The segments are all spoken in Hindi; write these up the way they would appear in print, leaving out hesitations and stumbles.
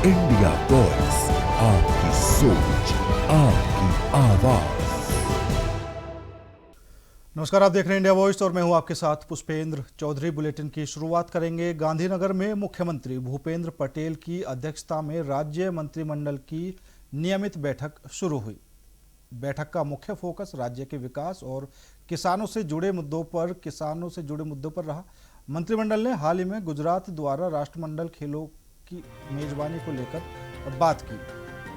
इंडिया वॉइस, आपकी सोच, आपकी आवाज। नमस्कार, आप देख रहे हैं इंडिया वॉइस और मैं हूं आपके साथ पुष्पेंद्र चौधरी। बुलेटिन की शुरुआत करेंगे। गांधीनगर में मुख्यमंत्री भूपेंद्र पटेल की अध्यक्षता में राज्य मंत्रिमंडल की नियमित बैठक शुरू हुई। बैठक का मुख्य फोकस राज्य के विकास और किसानों से जुड़े मुद्दों पर रहा। मंत्रिमंडल ने हाल ही में गुजरात द्वारा राष्ट्रमंडल खेलों की मेजबानी को लेकर बात की,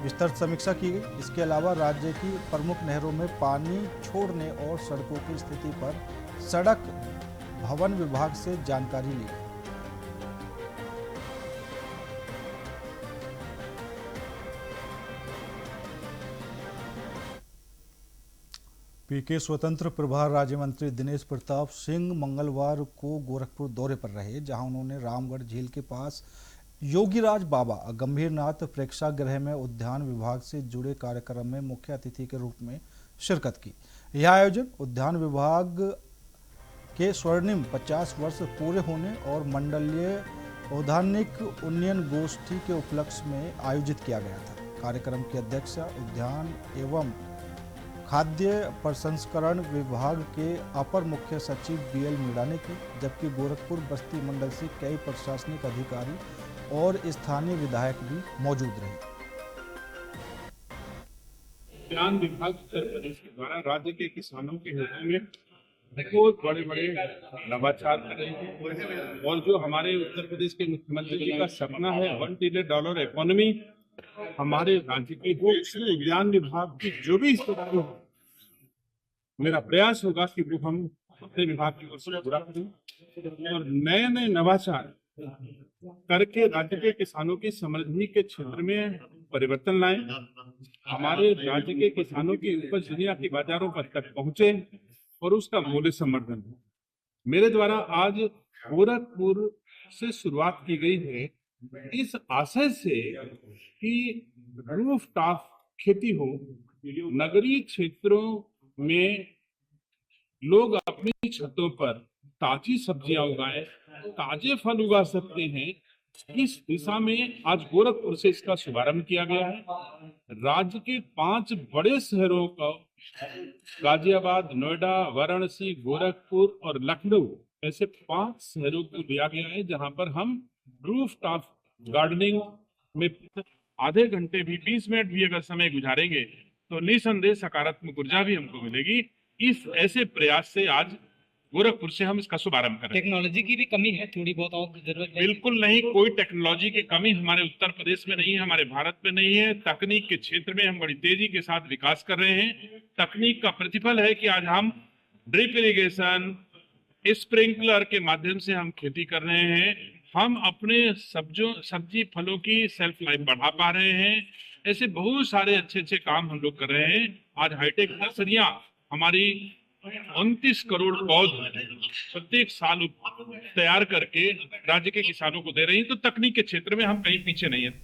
विस्तृत समीक्षा की गई। इसके अलावा राज्य की प्रमुख नहरों में पानी छोड़ने और सड़कों की स्थिति पर सड़क भवन विभाग से जानकारी ली गई। पीके स्वतंत्र प्रभार राज्य मंत्री दिनेश प्रताप सिंह मंगलवार को गोरखपुर दौरे पर रहे, जहां उन्होंने रामगढ़ झील के पास योगीराज बाबा गंभीरनाथ प्रेक्षागृह में उद्यान विभाग से जुड़े कार्यक्रम में मुख्य अतिथि के रूप में शिरकत की। यह आयोजन उद्यान विभाग के स्वर्णिम 50 वर्ष पूरे होने और मंडलीय औद्यानिक उन्नयन गोष्ठी के उपलक्ष्य में आयोजित किया गया था। कार्यक्रम की अध्यक्षता उद्यान एवं खाद्य प्रसंस्करण विभाग के अपर मुख्य सचिव बीएल मीणा ने की, जबकि गोरखपुर बस्ती मंडल से कई प्रशासनिक अधिकारी और स्थानीय विधायक भी मौजूद रहे। उद्यान विभाग उत्तर प्रदेश के द्वारा राज्य के किसानों के हितों में बहुत बड़े बड़े नवाचार कर रहे हैं और जो हमारे उत्तर प्रदेश के मुख्यमंत्री जी का सपना है $1 ट्रिलियन इकोनॉमी, हमारे राज्य की वो उद्यान विभाग की जो भी हिस्सेदारी हो, मेरा प्रयास होगा कि वो हम अपने विभाग की ओर से पूरा करें और नए नए नवाचार करके राज्य के किसानों की समृद्धि के क्षेत्र में परिवर्तन लाएं। हमारे राज्य के किसानों की उपज दुनिया की बाजारों पर तक पहुंचे और उसका मूल्य संवर्धन हो। मेरे द्वारा आज गोरखपुर से शुरुआत की गई है इस आशय से कि रूफटॉप खेती हो, नगरीय क्षेत्रों में लोग अपनी छतों पर ताजी सब्जियां उगाएं, ताजे फल उगा सकते हैं। इस दिशा में आज गोरखपुर से इसका शुभारंभ किया गया है। राज्य के 5 बड़े शहरों का गाजियाबाद, नोएडा, वाराणसी, गोरखपुर और लखनऊ ऐसे 5 शहरों को लिया गया है, जहां पर हम रूफटॉप गार्डनिंग में आधे घंटे भी 20 मिनट भी अगर समय गुजारेंगे तो निसंदेह सकारात्मक ऊर्जा भी हमको मिलेगी। इस ऐसे प्रयास से आज गोरखपुर से हम इसका शुभारंभ करें। टेक्नोलॉजी की भी कमी है थोड़ी बहुत और जरूरत है? बिल्कुल नहीं, कोई टेक्नोलॉजी की कमी हमारे उत्तर प्रदेश में नहीं है, हमारे भारत में नहीं है। तकनीक के क्षेत्र में हम बड़ी तेजी के साथ विकास कर रहे हैं। तकनीक का प्रतिफल है कि आज हम ड्रिप इरिगेशन, स्प्रिंकलर के माध्यम से हम खेती कर रहे हैं। हम अपने सब्जी फलों की सेल्फ लाइफ बढ़ा पा रहे हैं। ऐसे बहुत सारे अच्छे अच्छे काम हम लोग कर रहे हैं। आज हाईटेक नर्सरियां हमारी 29 करोड़ पौधे प्रत्येक साल तैयार करके राज्य के किसानों को दे रही हैं। तो तकनीक के क्षेत्र में हम कहीं पीछे नहीं है।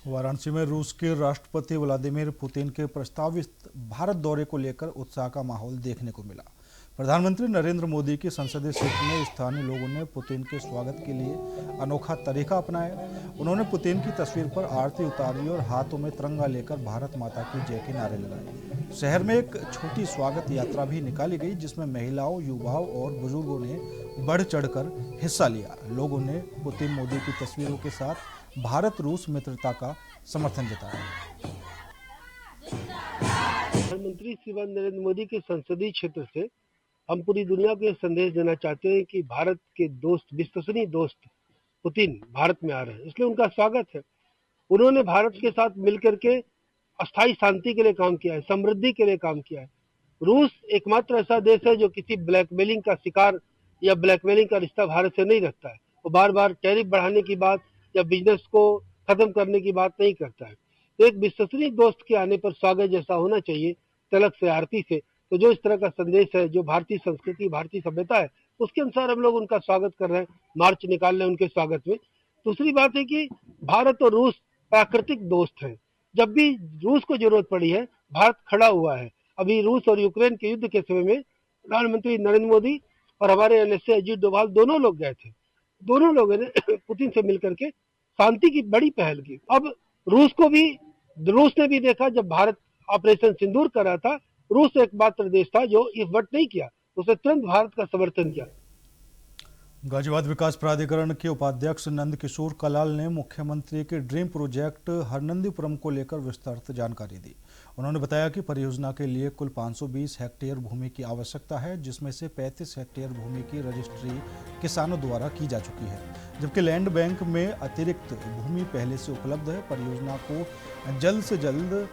वाराणसी में रूस के राष्ट्रपति व्लादिमीर पुतिन के प्रस्तावित भारत दौरे को लेकर उत्साह का माहौल देखने को मिला। प्रधानमंत्री नरेंद्र मोदी की संसदीय सीट में स्थानीय लोगों ने पुतिन के स्वागत के लिए अनोखा तरीका अपनाया। उन्होंने पुतिन की तस्वीर पर आरती उतारी और हाथों में तिरंगा लेकर भारत माता की जय के नारे लगाए। शहर में एक छोटी स्वागत यात्रा भी निकाली गई, जिसमें महिलाओं, युवाओं और बुजुर्गों ने बढ़ चढ़कर हिस्सा लिया। लोगों ने पुतिन मोदी की तस्वीरों के साथ भारत रूस मित्रता का समर्थन जताया। प्रधानमंत्री श्रीमान नरेंद्र मोदी के संसदीय क्षेत्र से हम पूरी दुनिया को यह संदेश देना चाहते हैं कि भारत के दोस्त, विश्वसनीय दोस्त पुतिन भारत में आ रहे हैं, इसलिए उनका स्वागत है। उन्होंने भारत के साथ मिलकर के अस्थायी शांति के लिए काम किया है, समृद्धि के लिए काम किया है। रूस एकमात्र ऐसा देश है जो किसी ब्लैकमेलिंग का शिकार या ब्लैकमेलिंग का रिश्ता भारत से नहीं रखता है। वो बार बार टैरिफ बढ़ाने की बात या बिजनेस को खत्म करने की बात नहीं करता है। तो एक विश्वसनीय दोस्त के आने पर स्वागत जैसा होना चाहिए, तलक से आरती से। तो जो इस तरह का संदेश है, जो भारतीय संस्कृति, भारतीय सभ्यता है, उसके अनुसार हम लोग उनका स्वागत कर रहे हैं, मार्च निकाल रहे हैं उनके स्वागत में। दूसरी बात है कि भारत और रूस प्राकृतिक दोस्त हैं। जब भी रूस को जरूरत पड़ी है, भारत खड़ा हुआ है। अभी रूस और यूक्रेन के युद्ध के समय में प्रधानमंत्री नरेंद्र मोदी और हमारे एनएसए अजीत डोभाल दोनों लोग गए थे। दोनों लोगों ने पुतिन से मिलकर के शांति की बड़ी पहल की। अब रूस ने भी देखा, जब भारत ऑपरेशन सिंदूर कर रहा था, रूस एकमात्र देश था जो इस वक्त नहीं किया, उसने तुरंत भारत का समर्थन किया। गाजियाबाद विकास प्राधिकरण के उपाध्यक्ष नंद किशोर कलाल ने मुख्यमंत्री के ड्रीम प्रोजेक्ट हरनंदीपुरम को लेकर विस्तृत जानकारी दी। उन्होंने बताया कि परियोजना के लिए कुल 520 हेक्टेयर भूमि की आवश्यकता है, जिसमें से 35 हेक्टेयर भूमि की रजिस्ट्री किसानों द्वारा की जा चुकी है, जबकि लैंड बैंक में अतिरिक्त भूमि पहले से उपलब्ध है। परियोजना को जल्द से जल्द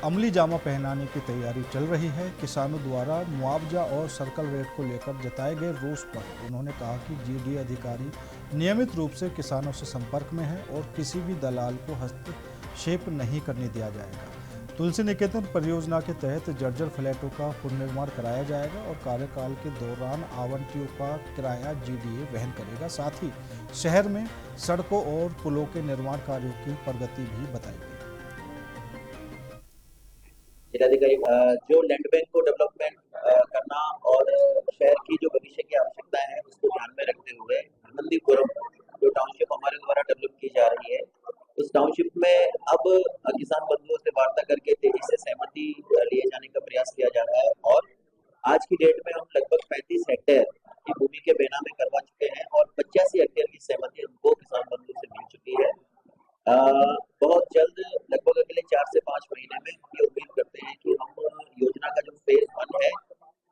अमली जामा पहनाने की तैयारी चल रही है। किसानों द्वारा मुआवजा और सर्कल रेट को लेकर जताए गए रोष पर उन्होंने कहा कि जीडीए अधिकारी नियमित रूप से किसानों से संपर्क में है और किसी भी दलाल को हस्तक्षेप नहीं करने दिया जाएगा। तुलसी निकेतन परियोजना के तहत जर्जर फ्लैटों का पुनर्निर्माण कराया जाएगा और कार्यकाल के दौरान आवंटियों का किराया जीडीए वहन करेगा। साथ ही शहर में सड़कों और पुलों के निर्माण कार्यों की प्रगति भी बताई गई। जिलाधिकारी जो लैंड बैंक को डेवलपमेंट करना और शहर की जो भविष्य की आवश्यकताएं हैं उसको ध्यान में रखते हुए हरनंदीपुरम जो टाउनशिप हमारे द्वारा डेवलप की जा रही है, उस टाउनशिप में अब किसान बंधुओं से वार्ता करके तेजी से सहमति लिए जाने का प्रयास किया जा रहा है और आज की डेट में हम लगभग 35 हेक्टेयर की भूमि के बेनामे करवा चुके हैं और 85 हेक्टेयर की सहमति हमको किसान बंधुओं से मिल चुकी है। बहुत जल्द लगभग अगले 4 से 5 महीने में हम ये उम्मीद करते हैं कि हम योजना का जो फेज 1 है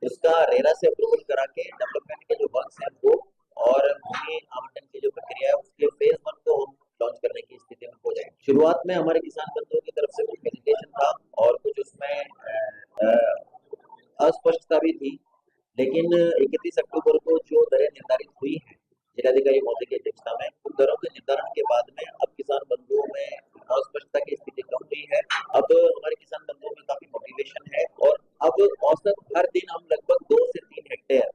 उसका रेरा से अप्रूवल करा के डेवलपमेंट के जो वर्क्स हैं वो और भूमि आवंटन की जो प्रक्रिया है उसके फेज 1 को हम लॉन्च करने की स्थिति में हो जाए। शुरुआत में हमारे किसान बंधुओं की तरफ से कुछ हेजिटेशन था और कुछ उसमें अस्पष्टता भी थी, लेकिन 31 अक्टूबर को जो दरें निर्धारित हुई है जिलाधिकारी महोदय की अध्यक्षता में, उन दरों के निर्धारण के बाद में अब किसान बंधुओं में अस्पष्टता की स्थिति कम हुई है। अब हमारे किसान बंधुओं में काफी मोटिवेशन है और अब औसत हर दिन हम लगभग 2 से 3 हेक्टेयर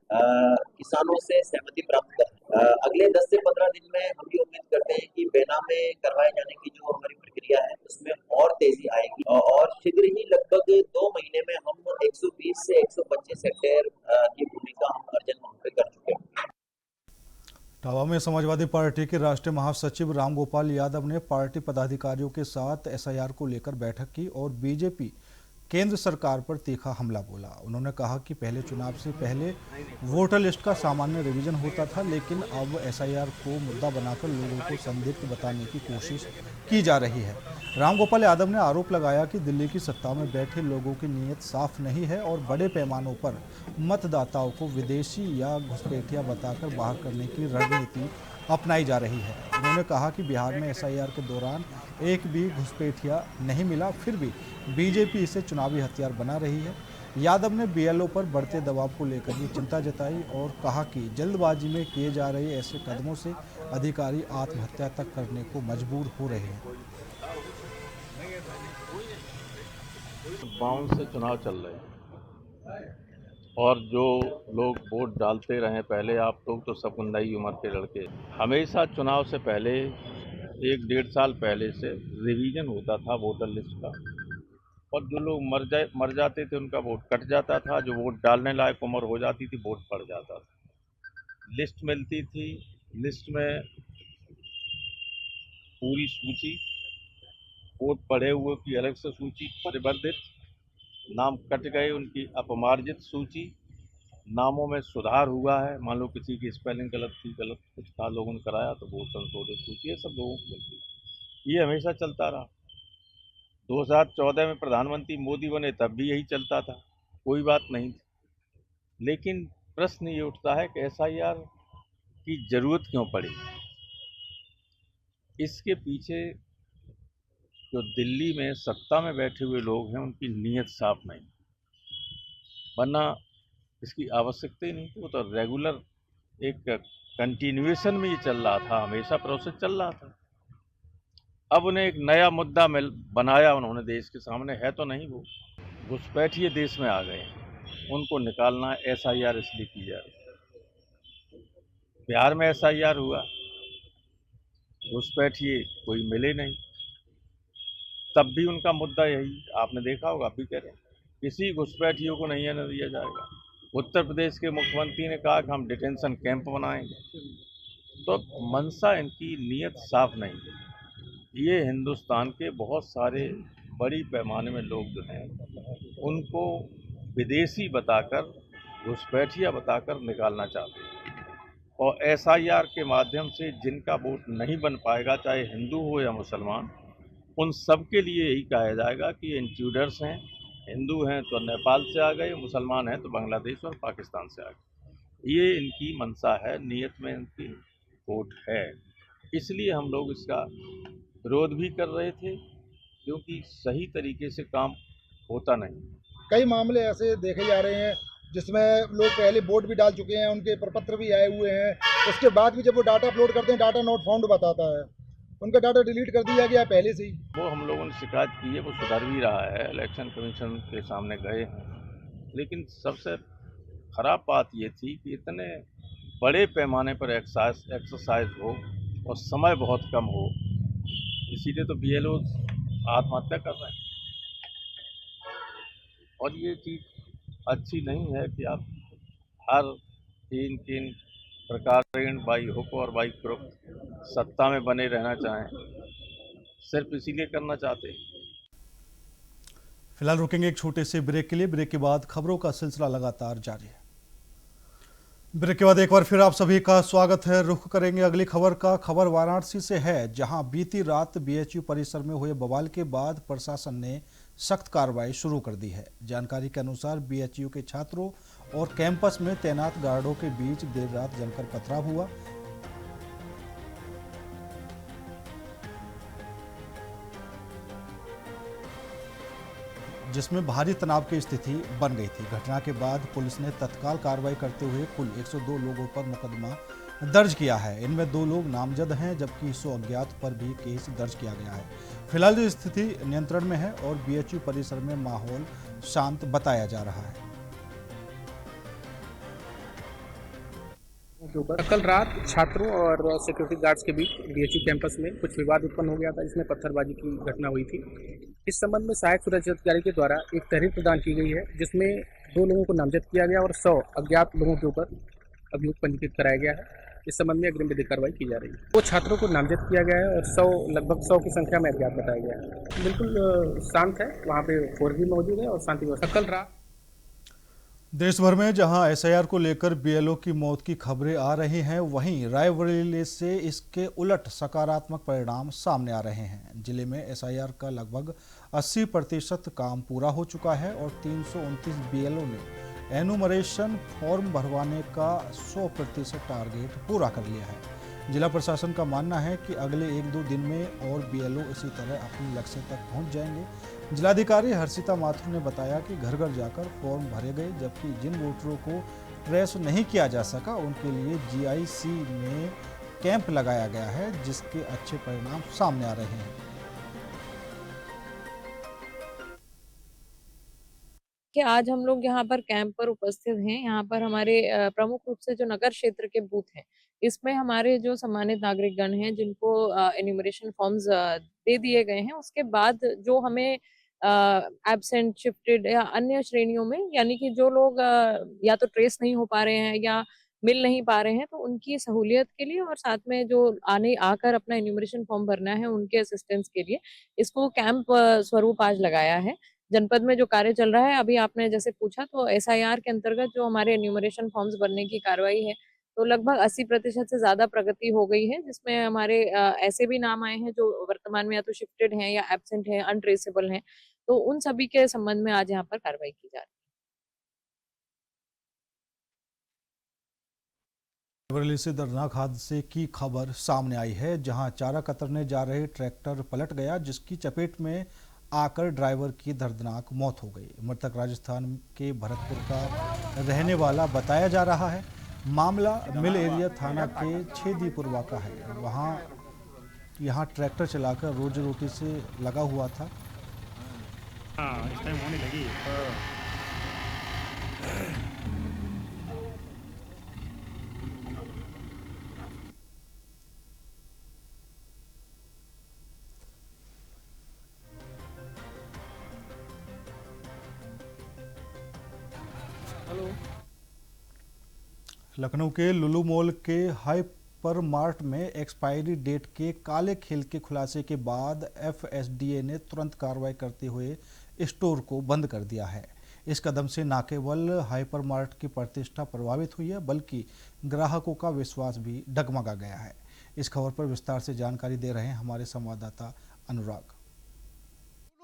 किसानों से सहमति प्राप्त कर रहे हैं। अगले 10 से 15 दिन में हम ये उम्मीद करते हैं कि बेनामे करवाए जाने की जो हमारी प्रक्रिया है उसमें और तेजी आएगी और शीघ्र ही लगभग 2 महीने में हम 120 से 125 हेक्टेयर की भूमि का हम अर्जन वहां पे कर चुके हैं। इटावा में समाजवादी पार्टी के राष्ट्रीय महासचिव रामगोपाल यादव ने पार्टी पदाधिकारियों के साथ एसआईआर को लेकर बैठक की और बीजेपी केंद्र सरकार पर तीखा हमला बोला। उन्होंने कहा कि पहले चुनाव से पहले वोटर लिस्ट का सामान्य रिवीजन होता था, लेकिन अब एसआईआर को मुद्दा बनाकर लोगों को संदिग्ध बताने की कोशिश की जा रही है। रामगोपाल यादव ने आरोप लगाया कि दिल्ली की सत्ता में बैठे लोगों की नीयत साफ नहीं है और बड़े पैमानों पर मतदाताओं को विदेशी या घुसपैठिया बताकर बाहर करने की रणनीति अपनाई जा रही है। उन्होंने कहा कि बिहार में एसआईआर के दौरान एक भी घुसपैठिया नहीं मिला, फिर भी बीजेपी इसे चुनावी हथियार बना रही है। यादव ने बीएलओ पर बढ़ते दबाव को लेकर भी चिंता जताई और कहा कि जल्दबाजी में किए जा रहे ऐसे कदमों से अधिकारी आत्महत्या तक करने को मजबूर हो रहे हैं। बाउंड से चुनाव चल रहे हैं और जो लोग वोट डालते रहे पहले, आप लोग तो सब नई उम्र के लड़के, हमेशा चुनाव से पहले 1-1.5 साल पहले से रिवीजन होता था वोटर लिस्ट का और जो लोग मर जाते थे उनका वोट कट जाता था, जो वोट डालने लायक उम्र हो जाती थी वोट पड़ जाता था। लिस्ट मिलती थी, लिस्ट में पूरी सूची, वोट पड़े हुए की अलग से सूची परिवर्तित, नाम कट गए उनकी अपमार्जित सूची, नामों में सुधार हुआ है, मान लो किसी की स्पेलिंग गलत थी, गलत कुछ था, लोगों ने कराया तो वो संशोधित सूची, ये सब लोगों को मिलती है। ये हमेशा चलता रहा। 2014 में प्रधानमंत्री मोदी बने तब भी यही चलता था, कोई बात नहीं थी। लेकिन प्रश्न ये उठता है कि एसआईआर की जरूरत क्यों पड़ी। इसके पीछे जो दिल्ली में सत्ता में बैठे हुए लोग हैं उनकी नीयत साफ नहीं, वरना इसकी आवश्यकता ही नहीं थी। वो तो रेगुलर एक कंटिन्यूएशन में ये चल रहा था, हमेशा प्रोसेस चल रहा था। अब उन्हें एक नया मुद्दा बनाया उन्होंने देश के सामने, है तो नहीं वो घुसपैठिए देश में आ गए हैं, उनको निकालना एसआईआर इसलिए की जा रही। बिहार में एसआईआर हुआ, घुसपैठिए कोई मिले नहीं, तब भी उनका मुद्दा यही, आपने देखा होगा, अभी कह रहे हैं किसी घुसपैठियों को नहीं आने दिया जाएगा। उत्तर प्रदेश के मुख्यमंत्री ने कहा कि हम डिटेंशन कैंप बनाएंगे। तो मंशा इनकी नीयत साफ नहीं है। ये हिंदुस्तान के बहुत सारे बड़ी पैमाने में लोग जो हैं उनको विदेशी बताकर, घुसपैठिया बताकर निकालना चाहते हैं। और एसआईआर के माध्यम से जिनका वोट नहीं बन पाएगा, चाहे हिंदू हो या मुसलमान, उन सब के लिए यही कहा जाएगा कि इंट्रूडर्स हैं, हिंदू हैं तो नेपाल से आ गए, मुसलमान हैं तो बांग्लादेश और पाकिस्तान से आ गए। ये इनकी मंशा है, नीयत में इनकी वोट है। इसलिए हम लोग इसका विरोध भी कर रहे थे, क्योंकि सही तरीके से काम होता नहीं। कई मामले ऐसे देखे जा रहे हैं जिसमें लोग पहले वोट भी डाल चुके हैं, उनके प्रपत्र भी आए हुए हैं, उसके बाद भी जब वो डाटा अपलोड करते हैं डाटा नॉट फाउंड बताता है, उनका डाटा डिलीट कर दिया गया पहले से ही। वो हम लोगों ने शिकायत की है, वो सुधर भी रहा है, इलेक्शन कमीशन के सामने गए हैं। लेकिन सबसे खराब बात ये थी कि इतने बड़े पैमाने पर एक्सरसाइज हो और समय बहुत कम हो, इसीलिए तो बीएलओ आत्महत्या कर रहे हैं। और ये चीज़ अच्छी नहीं है कि आप हर तीन प्रकार बाई हुक और बाई क्रुक सत्ता में बने रहना चाहें, सिर्फ इसीलिए करना चाहते हैं। फिलहाल रुकेंगे एक छोटे से ब्रेक के लिए। ब्रेक के बाद खबरों का सिलसिला लगातार जारी है। ब्रेक के बाद एक बार फिर आप सभी का स्वागत है। रुख करेंगे अगली खबर का। खबर वाराणसी से है, जहां बीती रात बीएचयू परिसर में हुए बवाल के बाद प्रशासन ने सख्त कार्रवाई शुरू कर दी है। जानकारी के अनुसार बीएचयू के छात्रों और कैंपस में तैनात गार्डों के बीच देर रात जमकर पथराव हुआ, जिसमें भारी तनाव की स्थिति बन गई थी। घटना के बाद पुलिस ने तत्काल कार्रवाई करते हुए कुल 102 लोगों पर मुकदमा दर्ज किया है। इनमें 2 लोग नामजद हैं, जबकि 100 अज्ञात पर भी केस दर्ज किया गया है। फिलहाल स्थिति नियंत्रण में है और बीएचयू परिसर में माहौल शांत बताया जा रहा है। कल रात छात्रों और सिक्योरिटी गार्ड्स के बीच बीएचयू कैंपस में कुछ विवाद उत्पन्न हो गया था, जिसमें पत्थरबाजी की घटना हुई थी। इस संबंध में सहायक सुरक्षा अधिकारी के द्वारा एक तहरीर प्रदान की गई है, जिसमें 2 लोगों को नामजद किया गया और 100 अज्ञात लोगों के ऊपर अभियोग पंजीकृत कराया गया है। इस संबंध में अग्रिम विधिक कार्रवाई की जा रही है। 2 छात्रों को नामजद किया गया है और लगभग 100 की संख्या में अज्ञात बताया गया है। बिल्कुल शांत है, वहाँ पे फोर्स भी मौजूद है और शांति व्यवस्था। कल रात देश भर में जहां एसआईआर को लेकर बीएलओ की मौत की खबरें आ रही हैं, वहीं रायबरेली से इसके उलट सकारात्मक परिणाम सामने आ रहे हैं। जिले में एसआईआर का लगभग 80% काम पूरा हो चुका है और 329 बीएलओ ने एनुमरेशन फॉर्म भरवाने का 100% टारगेट पूरा कर लिया है। जिला प्रशासन का मानना है कि अगले 1-2 दिन में और बीएलओ इसी तरह अपने लक्ष्य तक पहुंच जाएंगे। जिलाधिकारी हर्षिता माथुर ने बताया कि घर घर जाकर फॉर्म भरे गए, जबकि जिन वोटरों को ट्रेस नहीं किया जा सका उनके लिए जीआईसी में कैंप लगाया गया है, जिसके अच्छे परिणाम सामने आ रहे हैं। कि आज हम लोग यहाँ पर कैंप पर उपस्थित हैं। यहाँ पर हमारे प्रमुख रूप से जो नगर क्षेत्र के बूथ हैं, इसमें हमारे जो सम्मानित नागरिकगण हैं, जिनको एन्यूमरेशन फॉर्म्स दे दिए गए हैं, उसके बाद जो हमें एब्सेंट, शिफ्टेड या अन्य श्रेणियों में, यानी कि जो लोग या तो ट्रेस नहीं हो पा रहे हैं या मिल नहीं पा रहे हैं, तो उनकी सहूलियत के लिए और साथ में जो आकर अपना एन्यूमरेशन फॉर्म भरना है उनके असिस्टेंस के लिए इसको कैंप स्वरूप आज लगाया है। जनपद में जो कार्य चल रहा है, अभी आपने जैसे पूछा, तो एसआईआर के अंतर्गत जो हमारे एन्यूमरेशन फॉर्म्स भरने की कार्रवाई है, तो लगभग 80% से ज्यादा प्रगति हो गई है, जिसमें हमारे ऐसे भी नाम आए हैं जो वर्तमान में या तो शिफ्टेड हैं या एब्सेंट हैं, अनट्रेसेबल हैं। तो उन सभी के संबंध में आज यहाँ पर कार्रवाई की जा रही है। रायबरेली से दर्दनाक हादसे की खबर सामने आई है, जहां चारा कतरने जा रहे ट्रैक्टर पलट गया, जिसकी चपेट में आकर ड्राइवर की दर्दनाक मौत हो गई। मृतक राजस्थान के भरतपुर का रहने वाला बताया जा रहा है। मामला मिल एरिया थाना के छेदीपुरवा का है। यहाँ ट्रैक्टर चलाकर रोजी रोटी से लगा हुआ था। इस टाइम होने लगी। लखनऊ के लुलु मॉल के हाई हाइपर मार्ट में एक्सपायरी डेट के काले खेल के खुलासे के बाद FSDA ने तुरंत कार्रवाई करते हुए स्टोर को बंद कर दिया है। इस कदम से न केवल हाइपर मार्ट की प्रतिष्ठा प्रभावित हुई है, बल्कि ग्राहकों का विश्वास भी डगमगा गया है। इस खबर पर विस्तार से जानकारी दे रहे हैं हमारे संवाददाता अनुराग।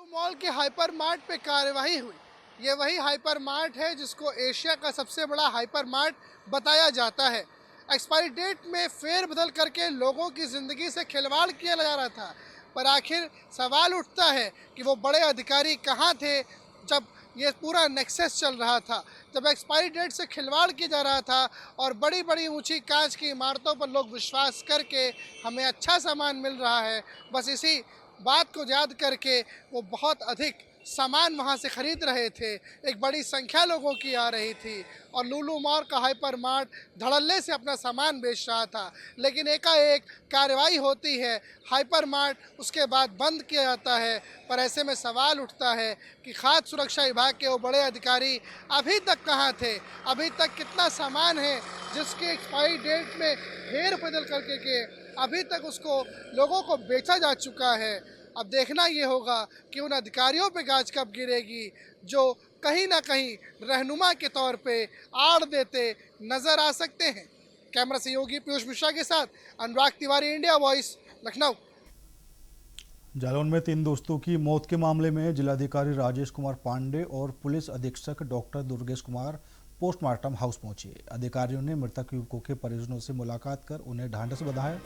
मॉल के हाइपर मार्ट पे कार्यवाही हुई। ये वही हाइपर मार्ट है जिसको एशिया का सबसे बड़ा हाइपर मार्ट बताया जाता है। एक्सपायरी डेट में फेरबदल करके लोगों की ज़िंदगी से खिलवाड़ किया जा रहा था, पर आखिर सवाल उठता है कि वो बड़े अधिकारी कहाँ थे जब ये पूरा नेक्सस चल रहा था, जब एक्सपायरी डेट से खिलवाड़ किया जा रहा था और बड़ी बड़ी ऊंची कांच की इमारतों पर लोग विश्वास करके हमें अच्छा सामान मिल रहा है। बस इसी बात को याद करके वो बहुत अधिक सामान वहाँ से खरीद रहे थे। एक बड़ी संख्या लोगों की आ रही थी और लुलु मॉल का हाइपर मार्ट धड़ल्ले से अपना सामान बेच रहा था। लेकिन एकाएक कार्रवाई होती है, हाइपर मार्ट उसके बाद बंद किया जाता है। पर ऐसे में सवाल उठता है कि खाद्य सुरक्षा विभाग के वो बड़े अधिकारी अभी तक कहाँ थे, अभी तक कितना सामान है जिसकी एक्सपायरी डेट में फेर बदल करके के अभी तक उसको लोगों को बेचा जा चुका है। अब देखना ये होगा कि उन अधिकारियों पे गाज कब गिरेगी जो कहीं ना कहीं रहनुमा के तौर पे आड़ देते नजर आ सकते हैं। कैमरा सहयोगी पीयूष मिश्रा के साथ अनुराग तिवारी, इंडिया वॉइस, लखनऊ। जालौन में 3 दोस्तों की मौत के मामले में जिलाधिकारी राजेश कुमार पांडे और पुलिस अधीक्षक doctor Durgesh Kumar postmortem house पहुंचे। अधिकारियों ने मृतक युवकों के परिजनों से मुलाकात कर उन्हें ढांढस बंधाया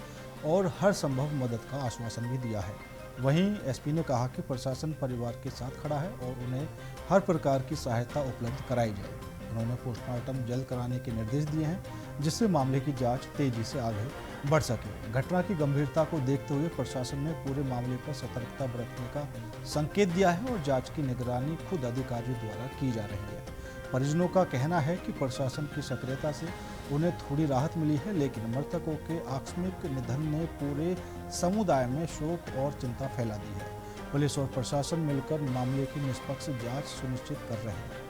और हर संभव मदद का आश्वासन भी दिया है। वहीं एसपी ने कहा कि प्रशासन परिवार के साथ खड़ा है और उन्हें हर प्रकार की सहायता उपलब्ध कराई जाए। उन्होंने पोस्टमार्टम जल्द कराने के निर्देश दिए हैं, जिससे मामले की जांच तेजी से आगे बढ़ सके। घटना की गंभीरता को देखते हुए प्रशासन ने पूरे मामले पर सतर्कता बरतने का संकेत दिया है और जांच की निगरानी खुद अधिकारियों द्वारा की जा रही है। परिजनों का कहना है कि प्रशासन की सक्रियता से उन्हें थोड़ी राहत मिली है, लेकिन मृतकों के आकस्मिक निधन ने पूरे समुदाय में शोक और चिंता फैला दी है। पुलिस और प्रशासन मिलकर मामले की निष्पक्ष जांच सुनिश्चित कर रहे हैं।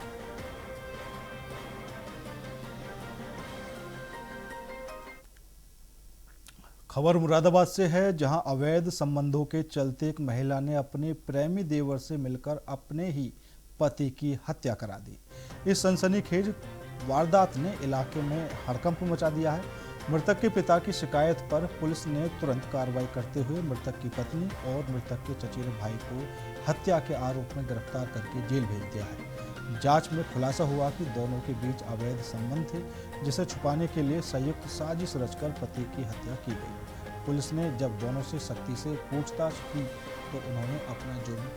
खबर मुरादाबाद से है, जहां अवैध संबंधों के चलते एक महिला ने अपने प्रेमी देवर से मिलकर अपने ही पति की हत्या करा दी। इस सनसनीखेज वारदात ने इलाके में हड़कंप मचा दिया है। मृतक के पिता की शिकायत पर पुलिस ने तुरंत कार्रवाई करते हुए मृतक की पत्नी और मृतक के चचेरे भाई को हत्या के आरोप में गिरफ्तार करके जेल भेज दिया है। जांच में खुलासा हुआ कि दोनों के बीच अवैध संबंध थे, जिसे छुपाने के लिए संयुक्त साजिश रचकर पति की हत्या की गई। पुलिस ने जब दोनों से सख्ती से पूछताछ की तो उन्होंने अपना जुर्म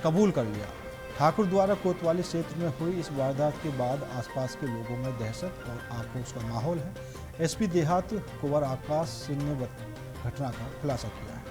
कबूल कर लिया। ठाकुर द्वारा कोतवाली क्षेत्र में हुई इस वारदात के बाद आसपास के लोगों में दहशत और आक्रोश का माहौल है। एसपी देहात कुंवर आकाश सिंह ने घटना का खुलासा किया है।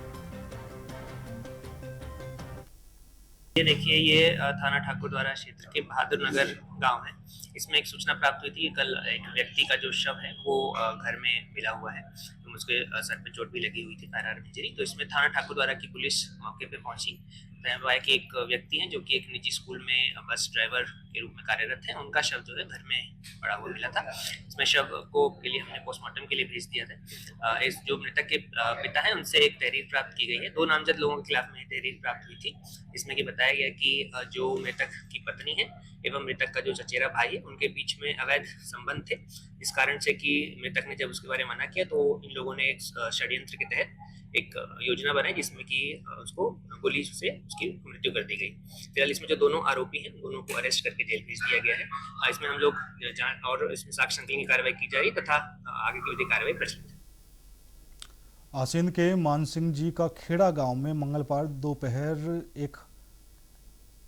ये देखिए, ये थाना ठाकुर द्वारा क्षेत्र के बहादुर नगर गांव है। इसमें एक सूचना प्राप्त हुई थी कि कल एक व्यक्ति का जो शव है वो घर में मिला हुआ है। तो उसके सर पे चोट भी लगी हुई थी, फायर आर्म इंजरी। तो इसमें थाना ठाकुर द्वारा की पुलिस मौके पे पहुंची। बताया कि एक व्यक्ति हैं जो कि एक निजी स्कूल में बस ड्राइवर के रूप में कार्यरत हैं, उनका शव जो है घर में पड़ा हुआ मिला था। इसमें शव को के लिए हमने पोस्टमार्टम के लिए भेज दिया था। इस जो मृतक के पिता है उनसे एक तहरीर प्राप्त की गई है। 2 नामजद लोगों के खिलाफ में तहरीर प्राप्त हुई थी, इसमें कि बताया गया कि जो मृतक की पत्नी है एवं मृतक का जो चचेरा भाई है उनके बीच में अवैध संबंध थे। इस कारण से कि मृतक ने जब उसके बारे में मना किया तो इन लोगों ने एक षड्यंत्र के तहत एक योजना बनाई जिसमें कि उसको गोली से उसकी मृत्यु कर दी गई। फिलहाल इसमें जो दोनों आरोपी हैं दोनों को अरेस्ट करके जेल भेज दिया गया है। इसमें हम लोग जांच और इसमें साक्ष्य संकलन की कार्रवाई की जा रही तथा आगे की विधिक कार्रवाई प्रचलित है। आसीन के मानसिंह जी का खेड़ा गांव में मंगलवार दोपहर एक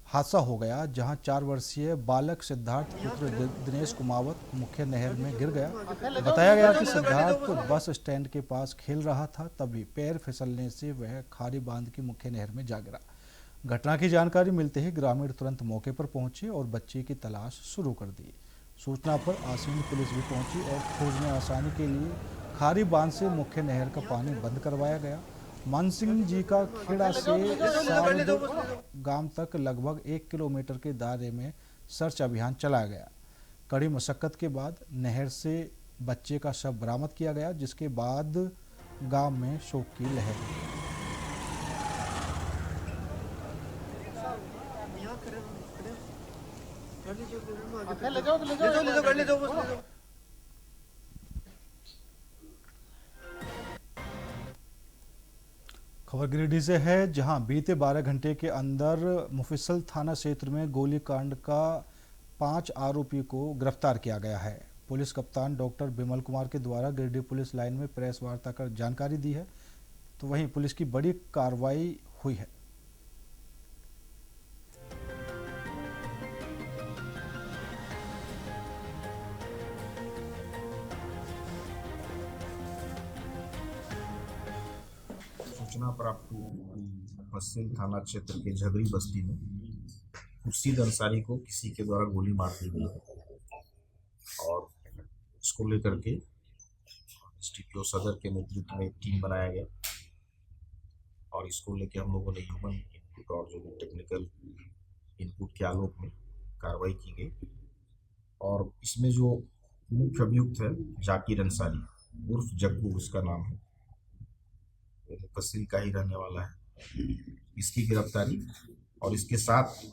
हादसा हो गया, जहां 4 वर्षीय बालक सिद्धार्थ पुत्र दिनेश कुमावत मुख्य नहर में गिर गया। बताया गया कि सिद्धार्थ बस स्टैंड के पास खेल रहा था, तभी पैर फिसलने से वह खारी बांध की मुख्य नहर में जा गिरा। घटना की जानकारी मिलते ही ग्रामीण तुरंत मौके पर पहुंचे और बच्चे की तलाश शुरू कर दी। सूचना पर आसीन पुलिस भी पहुंची और खोज में आसानी के लिए खारी बांध से मुख्य नहर का पानी बंद करवाया गया। मानसिंह जी का खेड़ा से सारद गांव तक लगभग 1 किलोमीटर के दायरे में सर्च अभियान चलाया गया। कड़ी मशक्कत के बाद नहर से बच्चे का शव बरामद किया गया, जिसके बाद गांव में शोक की लहर। खबर गिरिडीह से है, जहां बीते 12 घंटे के अंदर मुफस्सिल थाना क्षेत्र में गोलीकांड का 5 आरोपी को गिरफ्तार किया गया है। पुलिस कप्तान डॉक्टर बिमल कुमार के द्वारा गिरिडीह पुलिस लाइन में प्रेस वार्ता कर जानकारी दी है, तो वहीं पुलिस की बड़ी कार्रवाई हुई है। सूचना प्राप्त हुई मुफस्सिल थाना क्षेत्र के झगड़ी बस्ती में खुर्शीद अंसारी को किसी के द्वारा गोली मार दी गई है और इसको लेकर के STPO सदर के नेतृत्व में एक टीम बनाया गया और इसको लेकर हम लोगों ने ह्यूमन इनपुट और जो टेक्निकल इनपुट के आलोक में कार्रवाई की गई। और इसमें जो मुख्य अभियुक्त है जाकिर अंसारी उर्फ जग्गू उसका नाम है, मुफस्सिल का ही रहने वाला है, इसकी गिरफ्तारी और इसके साथ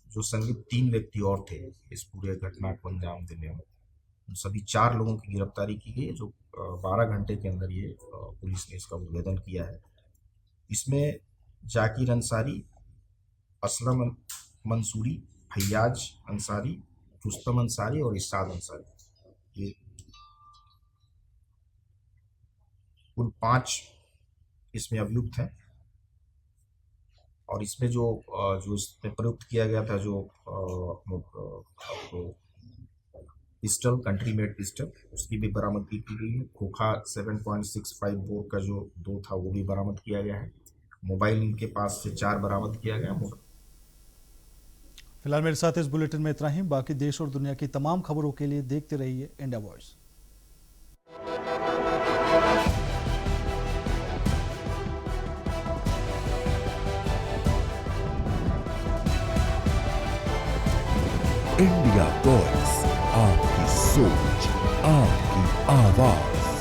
जो संलिप्त 3 व्यक्ति और थे इस पूरे घटना को अंजाम देने में, उन सभी 4 लोगों की गिरफ्तारी की गई, जो 12 घंटे के अंदर ये पुलिस ने इसका उद्भेदन किया है। इसमें जाकिर अंसारी, असलम मंसूरी, फैयाज अंसारी, रुस्तम अंसारी और इरशाद अंसारी, ये कुल 5 इसमें अभियुक्त हैं। और इसमें जो इसमें प्रयुक्त किया गया था जो पिस्टल, कंट्री मेड पिस्टल, उसकी भी बरामदगी की गई है। खोखा 7.65 बोर का जो 2 था वो भी बरामद किया गया है। मोबाइल इनके पास से 4 बरामद किया गया। फिलहाल मेरे साथ इस बुलेटिन में इतना ही। बाकी देश और दुनिया की तमाम खबरों के लिए देखते रहिए इंडिया वॉइस। इंडिया वॉइस, आपकी सोच, आपकी आवाज।